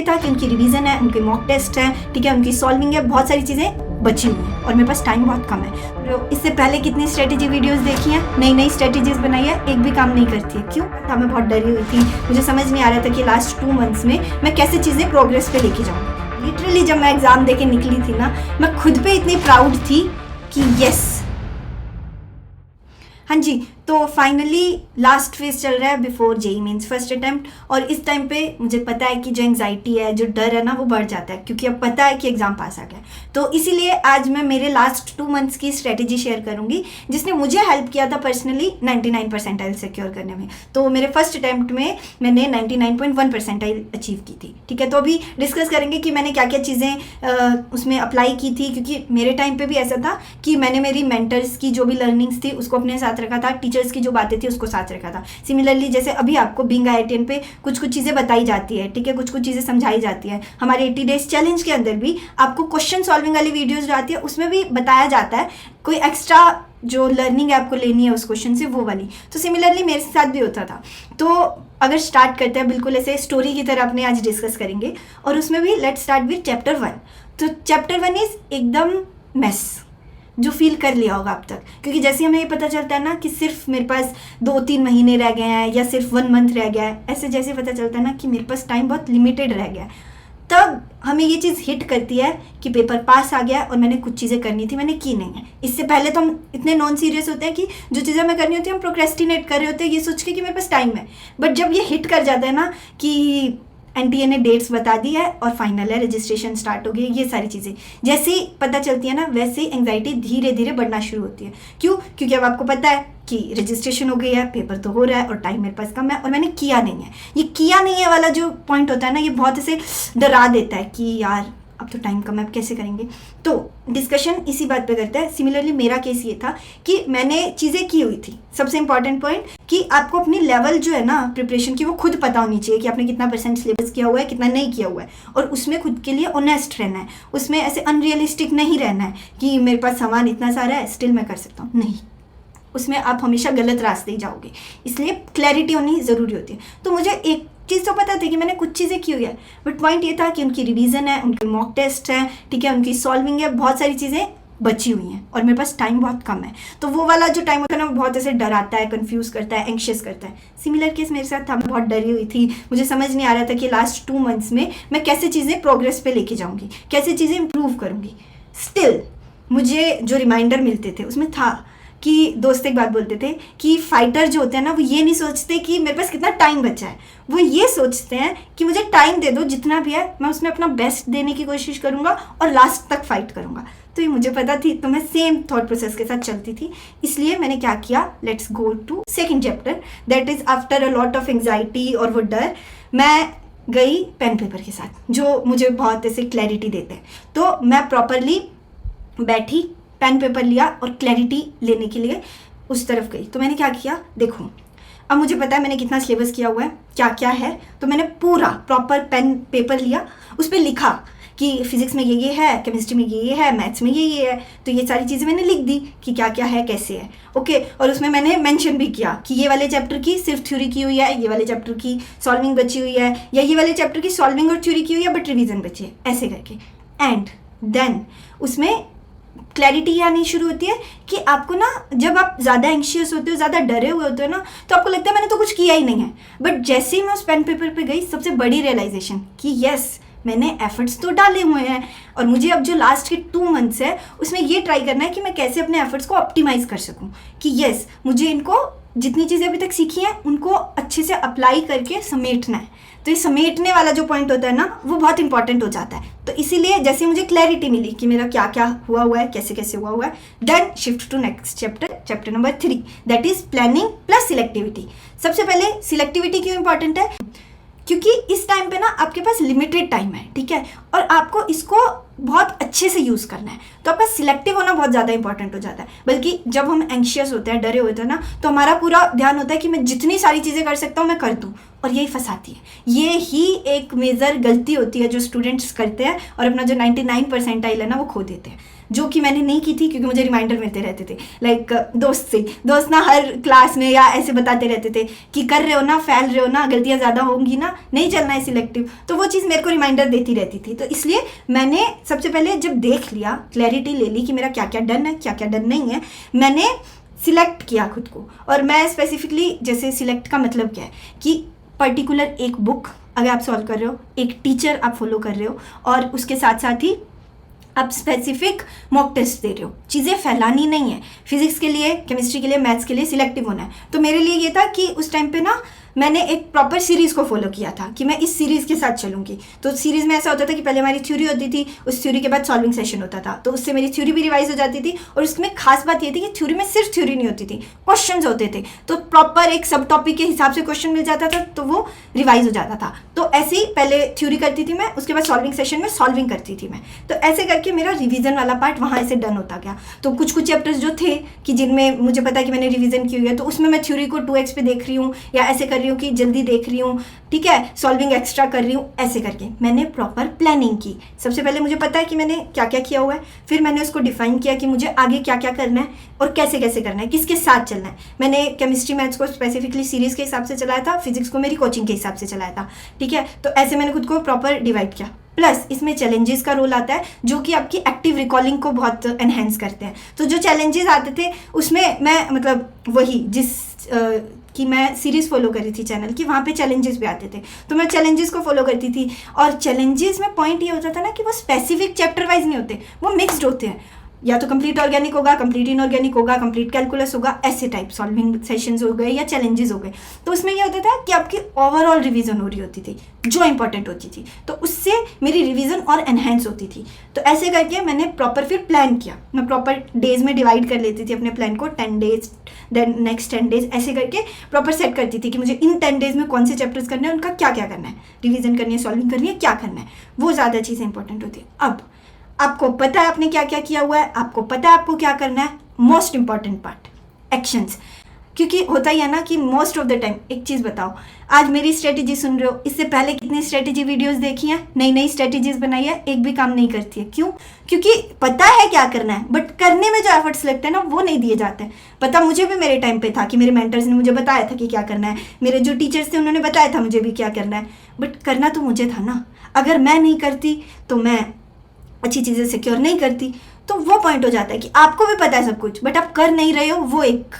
था कि उनकी रिवीजन है, उनके मॉक टेस्ट है, ठीक है, उनकी सॉल्विंग है, बहुत सारी चीज़ें बची हुई हैं और मेरे पास टाइम बहुत कम है। तो इससे पहले कितनी स्ट्रेटेजी वीडियोस देखी हैं, नई नई स्ट्रेटेजीज बनाई है, एक भी काम नहीं करती है। क्यों? था मैं बहुत डरी हुई थी, मुझे समझ नहीं आ रहा था कि लास्ट 2 मंथ्स में मैं कैसे चीज़ें प्रोग्रेस पे लेके जाऊँ। लिटरली जब मैं एग्ज़ाम दे के निकली थी ना, मैं खुद पे इतनी प्राउड थी कि यस, हाँ जी। तो फाइनली लास्ट फेज चल रहा है before JEE mains first attempt, और इस टाइम पे मुझे पता है कि जो एंग्जाइटी है, जो डर है ना, वो बढ़ जाता है क्योंकि अब पता है कि एग्जाम पास आ गया। तो इसीलिए आज मैं मेरे लास्ट 2 मंथ्स की स्ट्रेटेजी शेयर करूंगी जिसने मुझे हेल्प किया था पर्सनली 99 परसेंटाइल सिक्योर करने में। तो मेरे फर्स्ट अटेम्प्ट में मैंने 99.1 परसेंटाइल अचीव की थी, ठीक है। तो अभी डिस्कस करेंगे कि मैंने क्या क्या चीज़ें उसमें अप्लाई की थी, क्योंकि मेरे टाइम पर भी ऐसा था कि मैंने मेरी मेंटर्स की जो भी लर्निंग्स थी उसको अपने साथ रखा था, टीचर्स की जो बातें थी उसको साथ रखा था। सिमिलरली जैसे अभी आपको बीइंग IITian पे कुछ कुछ चीज़ें बताई जाती है, ठीक है, कुछ कुछ चीज़ें समझाई जाती है। हमारे 80 डेज चैलेंज के अंदर भी आपको क्वेश्चन सॉल्विंग वाली वीडियोस जो आती है उसमें भी बताया जाता है कोई एक्स्ट्रा जो लर्निंग है आपको लेनी है उस क्वेश्चन से, वो वाली। तो सिमिलरली मेरे साथ भी होता था। तो अगर स्टार्ट करते हैं बिल्कुल ऐसे स्टोरी की तरह अपने आज डिस्कस करेंगे, और उसमें भी लेट्स स्टार्ट विद चैप्टर 1। तो चैप्टर 1 इज एकदम मेस, जो फील कर लिया होगा अब तक, क्योंकि जैसे हमें ये पता चलता है ना कि सिर्फ मेरे पास 2-3 महीने रह गए हैं या सिर्फ 1 मंथ रह गया है, ऐसे जैसे पता चलता है ना कि मेरे पास टाइम बहुत लिमिटेड रह गया है, तब हमें ये चीज़ हिट करती है कि पेपर पास आ गया और मैंने कुछ चीज़ें करनी थी, मैंने की नहीं है। इससे पहले तो हम इतने नॉन सीरियस होते हैं कि जो चीज़ें हमें करनी होती है हम प्रोक्रेस्टिनेट कर रहे होते हैं ये सोच के कि मेरे पास टाइम है। बट जब ये हिट कर जाता है ना कि NTA ने डेट्स बता दी है और फाइनल है, रजिस्ट्रेशन स्टार्ट हो गई, ये सारी चीज़ें जैसे ही पता चलती है ना, वैसे ही एंग्जाइटी धीरे धीरे बढ़ना शुरू होती है। क्यों? क्योंकि अब आपको पता है कि रजिस्ट्रेशन हो गई है, पेपर तो हो रहा है और टाइम मेरे पास कम है और मैंने किया नहीं है। ये किया नहीं है वाला जो पॉइंट होता है ना, ये बहुत ऐसे डरा देता है कि यार अब तो टाइम कम है, अब कैसे करेंगे। तो डिस्कशन इसी बात पे करते हैं। सिमिलरली मेरा केस ये था कि मैंने चीज़ें की हुई थी। सबसे इंपॉर्टेंट पॉइंट कि आपको अपनी लेवल जो है ना प्रिपरेशन की, वो खुद पता होनी चाहिए कि आपने कितना % सिलेबस किया हुआ है, कितना नहीं किया हुआ है, और उसमें खुद के लिए ऑनेस्ट रहना है। उसमें ऐसे अनरियलिस्टिक नहीं रहना है कि मेरे पास सामान इतना सारा है स्टिल मैं कर सकता हूँ, नहीं। उसमें आप हमेशा गलत रास्ते ही जाओगे, इसलिए क्लैरिटी होनी ज़रूरी होती है। तो मुझे एक चीज़ तो पता थी कि मैंने कुछ चीज़ें की हुई है, बट पॉइंट ये था कि उनकी रिवीजन है, उनके मॉक टेस्ट है, ठीक है, उनकी सॉल्विंग है, बहुत सारी चीज़ें बची हुई हैं और मेरे पास टाइम बहुत कम है। तो वो वाला जो टाइम होता है ना, वो बहुत ऐसे डराता है, कंफ्यूज करता है, एंक्शियस करता है। सिमिलर केस मेरे साथ था, मैं बहुत डरी हुई थी, मुझे समझ नहीं आ रहा था कि लास्ट 2 मंथ्स में मैं कैसे चीज़ें प्रोग्रेस पे लेके जाऊँगी, कैसे चीज़ें इंप्रूव करूँगी। स्टिल मुझे जो रिमाइंडर मिलते थे उसमें था कि दोस्त एक बात बोलते थे कि फाइटर जो होते हैं ना, वो ये नहीं सोचते कि मेरे पास कितना टाइम बचा है, वो ये सोचते हैं कि मुझे टाइम दे दो, जितना भी है मैं उसमें अपना बेस्ट देने की कोशिश करूँगा और लास्ट तक फाइट करूँगा। तो ये मुझे पता थी, तो मैं सेम थॉट प्रोसेस के साथ चलती थी। इसलिए मैंने क्या किया, let's go to second chapter, that is after a lot of anxiety और वो डर, मैं गई पेन पेपर के साथ जो मुझे बहुत ऐसे क्लैरिटी देते हैं। तो मैं प्रॉपरली बैठी, पेन पेपर लिया और क्लैरिटी लेने के लिए उस तरफ गई। तो मैंने क्या किया, देखो अब मुझे पता है मैंने कितना सिलेबस किया हुआ है, क्या क्या है। तो मैंने पूरा प्रॉपर पेन पेपर लिया, उस पर लिखा कि फिजिक्स में ये है, केमिस्ट्री में ये है, मैथ्स में ये है। तो ये सारी चीज़ें मैंने लिख दी कि क्या क्या है, कैसे है, ओके। और उसमें मैंने मेंशन भी किया कि ये वाले चैप्टर की सिर्फ थ्योरी की हुई है, ये वाले चैप्टर की सॉल्विंग बची हुई है, या ये वाले चैप्टर की सॉल्विंग और थ्योरी की हुई है बट रिविजन बची है, ऐसे करके। एंड देन उसमें क्लैरिटी आनी शुरू होती है कि आपको ना, जब आप ज़्यादा एंशियस होते हो, ज़्यादा डरे हुए होते हो ना, तो आपको लगता है मैंने तो कुछ किया ही नहीं है। बट जैसे ही मैं उस पेन पेपर पे गई, सबसे बड़ी रियलाइजेशन कि यस, मैंने एफर्ट्स तो डाले हुए हैं और मुझे अब जो लास्ट के 2 मंथ्स है उसमें ये ट्राई करना है कि मैं कैसे अपने एफर्ट्स को ऑप्टिमाइज़ कर सकूं, कि यस, मुझे इनको जितनी चीज़ें अभी तक सीखी हैं उनको अच्छे से अप्लाई करके समेटना है। तो ये समेटने वाला जो पॉइंट होता है ना, वो बहुत इंपॉर्टेंट हो जाता है। तो इसीलिए जैसे मुझे क्लैरिटी मिली कि मेरा क्या क्या हुआ है, कैसे कैसे हुआ है, then shift to next chapter, chapter number 3, that is planning plus selectivity. सबसे पहले सिलेक्टिविटी क्यों इंपॉर्टेंट है, क्योंकि इस टाइम पे ना आपके पास लिमिटेड टाइम है, ठीक है, और आपको इसको बहुत अच्छे से यूज़ करना है। तो आपका सिलेक्टिव होना बहुत ज़्यादा इंपॉर्टेंट हो जाता है। बल्कि जब हम एंशियस होते हैं, डरे होते हैं ना, तो हमारा पूरा ध्यान होता है कि मैं जितनी सारी चीज़ें कर सकता हूँ मैं कर दूँ, और यही फंसाती है। ये ही एक मेजर गलती होती है जो स्टूडेंट्स करते हैं और अपना जो 99 परसेंटाइल है ना वो खो देते हैं। जो कि मैंने नहीं की थी क्योंकि मुझे रिमाइंडर मिलते रहते थे, लाइक दोस्त ना हर क्लास में या ऐसे बताते रहते थे कि कर रहे हो ना, फैल रहे हो ना, गलतियाँ ज़्यादा होंगी ना, नहीं चलना है सिलेक्टिव। तो वो चीज़ मेरे को रिमाइंडर देती रहती थी। तो इसलिए मैंने सबसे पहले जब देख लिया, क्लैरिटी ले ली कि मेरा क्या क्या डन है, क्या क्या डन नहीं है, मैंने सिलेक्ट किया खुद को। और मैं स्पेसिफिकली, जैसे सिलेक्ट का मतलब क्या है कि पर्टिकुलर एक बुक अगर आप सॉल्व कर रहे हो, एक टीचर आप फॉलो कर रहे हो, और उसके साथ साथ ही आप स्पेसिफिक मॉक टेस्ट दे रहे हो। चीज़ें फैलानी नहीं है। फिजिक्स के लिए, केमिस्ट्री के लिए, मैथ्स के लिए सिलेक्टिव होना है। तो मेरे लिए ये था कि उस टाइम पे ना मैंने एक प्रॉपर सीरीज़ को फॉलो किया था कि मैं इस सीरीज़ के साथ चलूँगी। तो सीरीज़ में ऐसा होता था कि पहले हमारी थ्योरी होती थी, उस थ्योरी के बाद सॉल्विंग सेशन होता था, तो उससे मेरी थ्योरी भी रिवाइज हो जाती थी। और उसमें खास बात ये थी कि थ्योरी में सिर्फ थ्योरी नहीं होती थी, क्वेश्चंस होते थे। तो प्रॉपर एक सब टॉपिक के हिसाब से क्वेश्चन मिल जाता था, तो वो रिवाइज हो जाता था। तो ऐसे ही पहले थ्योरी करती थी मैं, उसके बाद सॉल्विंग सेशन में सॉल्विंग करती थी मैं। तो ऐसे करके मेरा रिवीजन वाला पार्ट वहाँ से डन होता गया। तो कुछ कुछ चैप्टर्स जो थे कि जिनमें मुझे पता है कि मैंने रिवीजन की हुई है, तो उसमें मैं थ्योरी को 2x पे देख रही हूँ, या ऐसे कर रही हूँ कि जल्दी देख रही हूँ, ठीक है, सॉल्विंग एक्स्ट्रा कर रही हूँ। ऐसे करके मैंने प्रॉपर प्लानिंग की। सबसे पहले मुझे पता है कि मैंने क्या क्या किया हुआ है, फिर मैंने उसको डिफाइन किया कि मुझे आगे क्या क्या करना है और कैसे कैसे करना है, किसके साथ चलना है। मैंने केमिस्ट्री मैथ्स को स्पेसिफिकली सीरीज़ के हिसाब से चलाया था, फिजिक्स को मेरी कोचिंग के हिसाब से चलाया था, ठीक है। तो ऐसे मैंने खुद को प्रॉपर डिवाइड किया। प्लस इसमें चैलेंजेस का रोल आता है, जो कि आपकी एक्टिव रिकॉलिंग को बहुत एनहेंस करते हैं। तो जो चैलेंजेस आते थे उसमें मैं मतलब वही जिस कि मैं सीरीज़ फॉलो करी थी चैनल की, वहाँ पे चैलेंजेस भी आते थे, तो मैं चैलेंजेस को फॉलो करती थी। और चैलेंजेस में पॉइंट ये होता था ना कि वो स्पेसिफिक चैप्टर वाइज नहीं होते, वो मिक्सड होते हैं। या तो कंप्लीट ऑर्गेनिक होगा, कंप्लीट इनऑर्गेनिक होगा, कंप्लीट कैलकुलस होगा, ऐसे टाइप सॉल्विंग सेशंस हो गए या चैलेंजेस हो गए। तो उसमें ये होता था कि आपकी ओवरऑल रिवीजन हो रही होती थी जो इंपॉर्टेंट होती थी, तो उससे मेरी रिवीजन और एनहेंस होती थी। तो ऐसे करके मैंने प्रॉपर फिर प्लान किया। मैं प्रॉपर डेज में डिवाइड कर लेती थी अपने प्लान को, 10 डेज, देन नेक्स्ट 10 डेज, ऐसे करके प्रॉपर सेट करती थी कि मुझे इन 10 डेज में कौन से चैप्टर्स करने हैं, उनका क्या क्या करना है, रिविजन करनी है, सॉल्विंग करनी है, क्या करना है, वो ज़्यादा चीज़ें इंपॉर्टेंट होती है। अब आपको पता है आपने क्या क्या किया हुआ है, आपको पता है आपको क्या करना है। Most important part, actions. क्योंकि होता ही है ना कि मोस्ट ऑफ द टाइम, एक चीज़ बताओ, आज मेरी स्ट्रेटेजी सुन रहे हो, इससे पहले कितनी स्ट्रेटेजी वीडियोस देखी हैं, नई नई स्ट्रेटेजीज बनाई है, एक भी काम नहीं करती है। क्यों? क्योंकि पता है क्या करना है, बट करने में जो एफर्ट्स लगते हैं ना, वो नहीं दिए जाते हैं। पता मुझे भी मेरे टाइम पे था कि मेरे मेंटर्स ने मुझे बताया था कि क्या करना है, मेरे जो टीचर्स थे उन्होंने बताया था मुझे भी क्या करना है, बट करना तो मुझे था ना। अगर मैं नहीं करती तो मैं अच्छी चीज़ें सिक्योर नहीं करती। तो वो पॉइंट हो जाता है कि आपको भी पता है सब कुछ, बट आप कर नहीं रहे हो, वो एक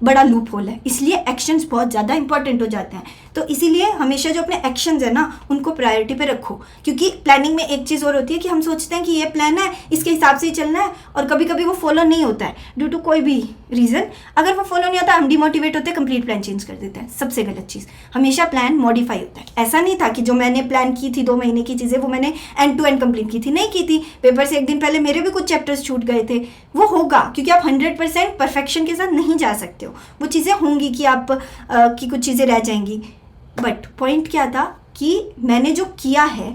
बड़ा लूप होल है। इसलिए एक्शंस बहुत ज़्यादा इंपॉर्टेंट हो जाते हैं। तो इसीलिए हमेशा जो अपने एक्शंस है ना, उनको प्रायोरिटी पे रखो। क्योंकि प्लानिंग में एक चीज़ और होती है कि हम सोचते हैं कि ये प्लान है, इसके हिसाब से ही चलना है, और कभी कभी वो फॉलो नहीं होता है ड्यू टू कोई भी रीज़न। अगर वो फॉलो नहीं होता, हम डिमोटिवेट होते हैं, कंप्लीट प्लान चेंज कर देते हैं। सबसे गलत चीज़, हमेशा प्लान मॉडिफाई होता है। ऐसा नहीं था कि जो मैंने प्लान की थी 2 महीने की चीज़ें, वो मैंने एंड टू एंड कंप्लीट की थी, नहीं की थी। पेपर से एक दिन पहले मेरे भी कुछ चैप्टर्स छूट गए थे। वो होगा क्योंकि आप 100% परफेक्शन के साथ नहीं जा सकते हो। वो चीज़ें होंगी कि आप की कुछ चीज़ें रह जाएंगी। बट पॉइंट क्या था कि मैंने जो किया है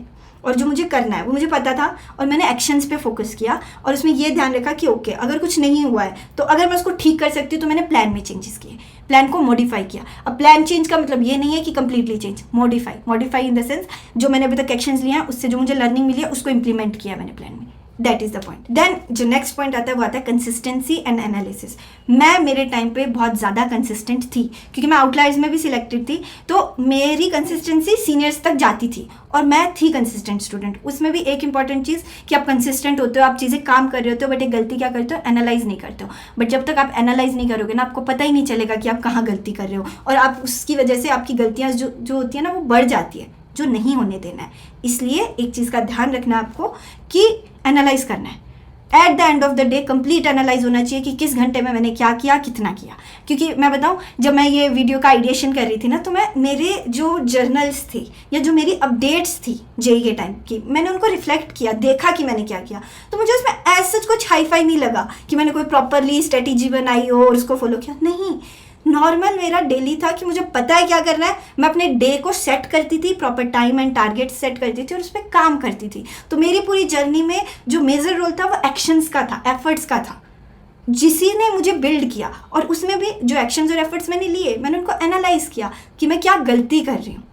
और जो मुझे करना है वो मुझे पता था, और मैंने एक्शंस पे फोकस किया, और उसमें ये ध्यान रखा कि ओके, अगर कुछ नहीं हुआ है तो अगर मैं उसको ठीक कर सकती हूँ तो मैंने प्लान में चेंजेस किए, प्लान को मॉडिफाई किया। अब प्लान चेंज का मतलब ये नहीं है कि completely change, modify in the sense जो मैंने अभी तक एक्शंस लिए हैं उससे जो मुझे लर्निंग मिली है उसको इंप्लीमेंट किया मैंने प्लान में। That is the point. Then जो नेक्स्ट पॉइंट आता है वो आता है कंसिस्टेंसी एंड एनालिसिस। मैं मेरे टाइम पे बहुत ज़्यादा कंसिस्टेंट थी, क्योंकि मैं आउटलायर्स में भी सिलेक्टेड थी, तो मेरी कंसिस्टेंसी सीनियर्स तक जाती थी, और मैं थी कंसिस्टेंट स्टूडेंट। उसमें भी एक इंपॉर्टेंट चीज़ कि आप कंसिस्टेंट होते हो, आप चीज़ें काम कर रहे होते हो, बट एक गलती क्या करते हो, एनालाइज नहीं करते हो। बट जब तक आप एनालाइज नहीं करोगे ना, आपको पता ही नहीं चलेगा कि आप कहाँ गलती कर रहे हो, और आप उसकी वजह से आपकी गलतियाँ जो होती है ना, वो बढ़ जाती है, जो नहीं होने देना है। इसलिए एक चीज़ का ध्यान रखना आपको कि एनालाइज करना है। At the end of the day complete analyse होना चाहिए कि किस घंटे में मैंने क्या किया, कितना किया। क्योंकि मैं बताऊं, जब मैं ये वीडियो का आइडिएशन कर रही थी ना, तो मैं मेरे जो जर्नल्स थी या जो मेरी अपडेट्स थी जेई के टाइम की, मैंने उनको रिफ्लेक्ट किया, देखा कि मैंने क्या किया। तो मुझे उसमें ऐसा कुछ हाईफाई नहीं लगा कि मैंने कोई प्रॉपरली स्ट्रेटेजी बनाई हो और उसको फॉलो किया, नहीं। नॉर्मल मेरा डेली था कि मुझे पता है क्या करना है, मैं अपने डे को सेट करती थी, proper time and target set करती थी और उस पर काम करती थी। तो मेरी पूरी जर्नी में जो मेजर रोल था वो एक्शंस का था, एफर्ट्स का था, जिसी ने मुझे बिल्ड किया। और उसमें भी जो एक्शंस और एफर्ट्स मैंने लिए, मैंने उनको एनालाइज किया कि मैं क्या गलती कर रही हूँ,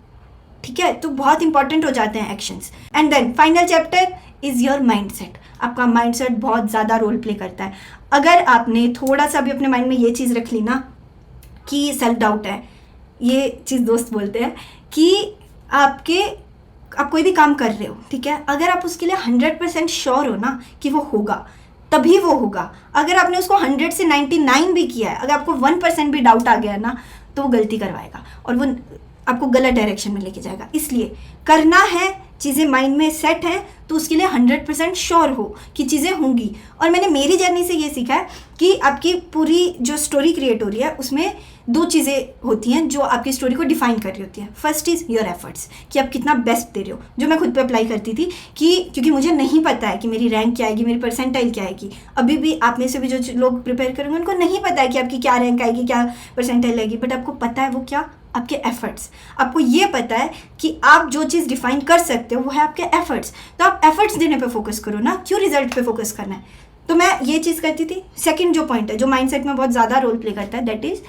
ठीक है। तो बहुत इंपॉर्टेंट हो जाते हैं actions. And then final chapter, is your mind set. आपका माइंड सेट बहुत ज़्यादा रोल प्ले करता है। अगर आपने थोड़ा सा भी अपने माइंड में ये चीज़ रख ली ना कि सेल्फ डाउट है, ये चीज़ दोस्त बोलते हैं कि आप कोई भी काम कर रहे हो, ठीक है, अगर आप उसके लिए 100% श्योर हो ना कि वो होगा, तभी वो होगा। अगर आपने उसको 100 से 99 भी किया है, अगर आपको 1% भी डाउट आ गया ना, तो वो गलती करवाएगा और वो आपको गलत डायरेक्शन में लेके जाएगा। इसलिए करना है, चीज़ें माइंड में सेट हैं, तो उसके लिए 100% श्योर हो कि चीज़ें होंगी। और मैंने मेरी जर्नी से ये सीखा है कि आपकी पूरी जो स्टोरी क्रिएट हो रही है उसमें 2 चीज़ें होती हैं जो आपकी स्टोरी को डिफाइन कर रही होती हैं। फर्स्ट इज़ योर एफर्ट्स, कि आप कितना बेस्ट दे रहे हो, जो मैं खुद पे अप्लाई करती थी कि क्योंकि मुझे नहीं पता है कि मेरी रैंक क्या आएगी, मेरी परसेंटाइल क्या आएगी। अभी भी आप में से भी जो लोग प्रिपेयर करेंगे उनको नहीं पता है कि आपकी क्या रैंक आएगी, क्या परसेंटाइल आएगी, बट आपको पता है वो क्या, आपके एफर्ट्स। आपको ये पता है कि आप जो चीज़ डिफाइन कर सकते हो वो है आपके एफर्ट्स। तो आप एफर्ट्स देने पे फोकस करो ना, क्यों रिजल्ट पे फोकस करना है। तो मैं ये चीज़ करती थी। सेकंड जो पॉइंट है जो माइंडसेट में बहुत ज़्यादा रोल प्ले करता है, दैट इज़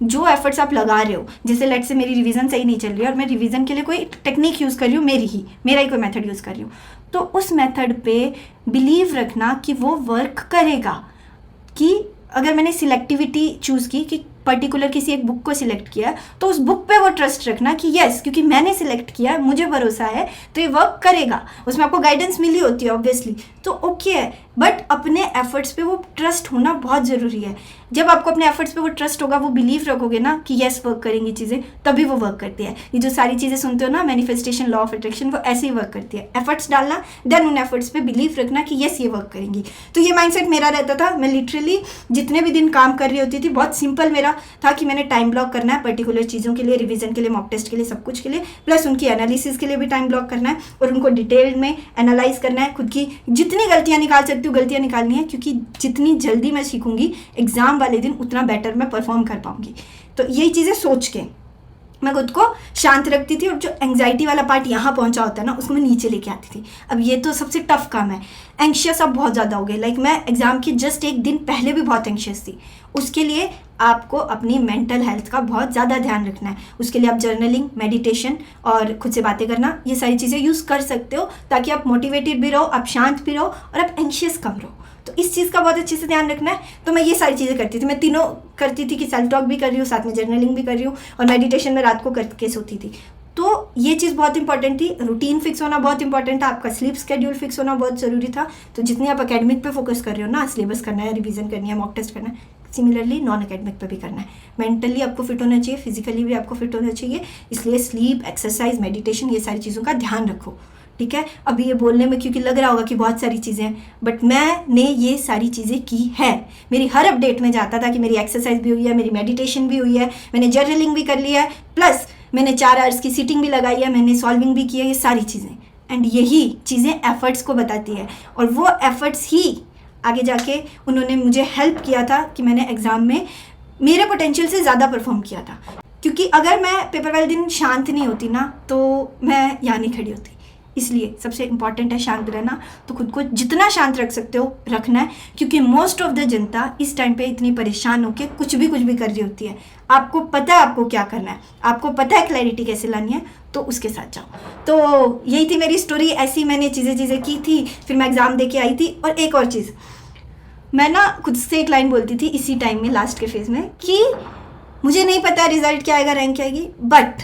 जो एफर्ट्स आप लगा रहे हो। जैसे लेट से मेरी रिवीजन सही नहीं चल रही है और मैं रिवीजन के लिए कोई टेक्निक यूज़ कर रही हूँ, मेरा ही कोई मेथड यूज़ कर रही हूँ, तो उस मेथड पे बिलीव रखना कि वो वर्क करेगा। कि अगर मैंने सिलेक्टिविटी चूज़ की कि पर्टिकुलर किसी एक बुक को सिलेक्ट किया, तो उस बुक पे वो ट्रस्ट रखना कि यस, क्योंकि मैंने सिलेक्ट किया, मुझे भरोसा है, तो ये वर्क करेगा। उसमें आपको गाइडेंस मिली होती है ऑब्वियसली, तो ओके है, बट अपने एफर्ट्स पे वो ट्रस्ट होना बहुत ज़रूरी है। जब आपको अपने एफर्ट्स पे वो ट्रस्ट होगा, वो बिलीव रखोगे ना कि यस वर्क करेंगी चीज़ें, तभी वो वर्क करती है। ये जो सारी चीज़ें सुनते हो ना, मैनिफेस्टेशन, लॉ ऑफ अट्रैक्शन, वो ऐसे ही वर्क करती है। एफर्ट्स डालना, देन उन एफर्ट्स पे बिलीव रखना कि यस ये वर्क करेंगी। तो ये माइंडसेट मेरा रहता था। मैं लिटरली जितने भी दिन काम कर रही होती थी, बहुत सिंपल मेरा था कि मैंने टाइम ब्लॉक करना है पर्टिकुलर चीज़ों के लिए, रिवीजन के लिए, मॉक टेस्ट के लिए, सब कुछ के लिए, प्लस उनकी एनालिसिस के लिए भी टाइम ब्लॉक करना है और उनको डिटेल में एनालाइज करना है। खुद की जितनी गलतियाँ निकाल सकती हूँ गलतियाँ निकालनी है, क्योंकि जितनी जल्दी मैं सीखूंगी एग्जाम वाले दिन उतना बेटर मैं परफॉर्म कर पाऊंगी। तो यही चीज़ें सोच के मैं खुद को शांत रखती थी और जो एंग्जाइटी वाला पार्ट यहाँ पहुँचा होता है ना, उसको मैं नीचे लेके आती थी। अब ये तो सबसे टफ काम है। एंशियस अब बहुत ज़्यादा हो गए, लाइक मैं एग्ज़ाम के जस्ट एक दिन पहले भी बहुत एंशियस थी। उसके लिए आपको अपनी मेंटल हेल्थ का बहुत ज़्यादा ध्यान रखना है। उसके लिए आप जर्नलिंग, मेडिटेशन और खुद से बातें करना, ये सारी चीज़ें यूज़ कर सकते हो, ताकि आप मोटिवेटेड भी रहो, आप शांत भी रहो और आप एंशियस कम रहो। तो इस चीज़ का बहुत अच्छे से ध्यान रखना है। तो मैं ये सारी चीज़ें करती थी, मैं तीनों करती थी कि सेल्फ टॉक भी कर रही हूँ, साथ में जर्नलिंग भी कर रही हूँ और मेडिटेशन में रात को करके सोती थी। तो ये चीज़ बहुत इंपॉर्टेंट थी। रूटीन फिक्स होना बहुत इंपॉर्टेंट था, आपका स्लीप स्केड्यूल फिक्स होना बहुत ज़रूरी था। तो जितनी आप एकेडमिक पे फोकस कर रहे हो ना, सिलेबस करना है, रिवीजन करनी है, मॉक टेस्ट करना है, सिमिलरली नॉन एकेडमिक पे भी करना है। मेंटली आपको फिट होना चाहिए, फिजिकली भी आपको फिट होना चाहिए। इसलिए स्लीप, एक्सरसाइज, मेडिटेशन, ये सारी चीज़ों का ध्यान रखो, ठीक है। अभी ये बोलने में क्योंकि लग रहा होगा कि बहुत सारी चीज़ें हैं, बट मैंने ये सारी चीज़ें की है। मेरी हर अपडेट में जाता था कि मेरी एक्सरसाइज भी हुई है, मेरी मेडिटेशन भी हुई है, मैंने जर्नलिंग भी कर लिया है, प्लस मैंने 4 आवर्स की सीटिंग भी लगाई है, मैंने सॉल्विंग भी की है, ये सारी चीज़ें। एंड यही चीज़ें एफर्ट्स को बताती है और वो एफर्ट्स ही आगे जाके उन्होंने मुझे हेल्प किया था कि मैंने एग्ज़ाम में मेरे पोटेंशियल से ज़्यादा परफॉर्म किया था। क्योंकि अगर मैं पेपर वाले दिन शांत नहीं होती ना, तो मैं यहाँ नहीं खड़ी होती। इसलिए सबसे इम्पॉर्टेंट है शांत रहना। तो खुद को जितना शांत रख सकते हो रखना है, क्योंकि मोस्ट ऑफ द जनता इस टाइम पे इतनी परेशान होकर कुछ भी कर रही होती है। आपको पता है आपको क्या करना है, आपको पता है क्लैरिटी कैसे लानी है, तो उसके साथ जाओ। तो यही थी मेरी स्टोरी। ऐसी मैंने चीज़ें की थी, फिर मैं एग्ज़ाम दे के आई थी। और एक और चीज़, मैं ना खुद से एक लाइन बोलती थी इसी टाइम में, लास्ट के फेज़ में, कि मुझे नहीं पता रिजल्ट क्या आएगा, रैंक क्या आएगी, बट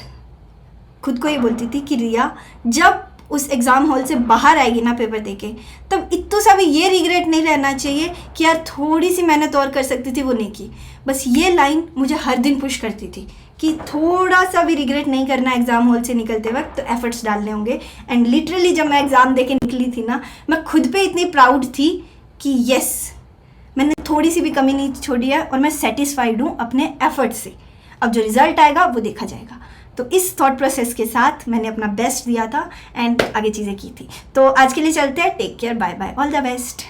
खुद को ये बोलती थी कि रिया, जब उस एग्ज़ाम हॉल से बाहर आएगी ना पेपर देके, तब इतना सा भी ये रिग्रेट नहीं रहना चाहिए कि यार थोड़ी सी मेहनत और कर सकती थी, वो नहीं की। बस ये लाइन मुझे हर दिन पुश करती थी कि थोड़ा सा भी रिग्रेट नहीं करना एग्ज़ाम हॉल से निकलते वक्त, तो एफर्ट्स डालने होंगे। एंड लिटरली जब मैं एग्ज़ाम दे के निकली थी ना, मैं खुद पे इतनी प्राउड थी कि यस, मैंने थोड़ी सी भी कमी नहीं छोड़ी है और मैं सेटिस्फाइड हूँ अपने एफर्ट्स से। अब जो रिज़ल्ट आएगा वो देखा जाएगा। तो इस थॉट प्रोसेस के साथ मैंने अपना बेस्ट दिया था एंड आगे चीज़ें की थी। तो आज के लिए चलते हैं। Take care, bye bye, all the best.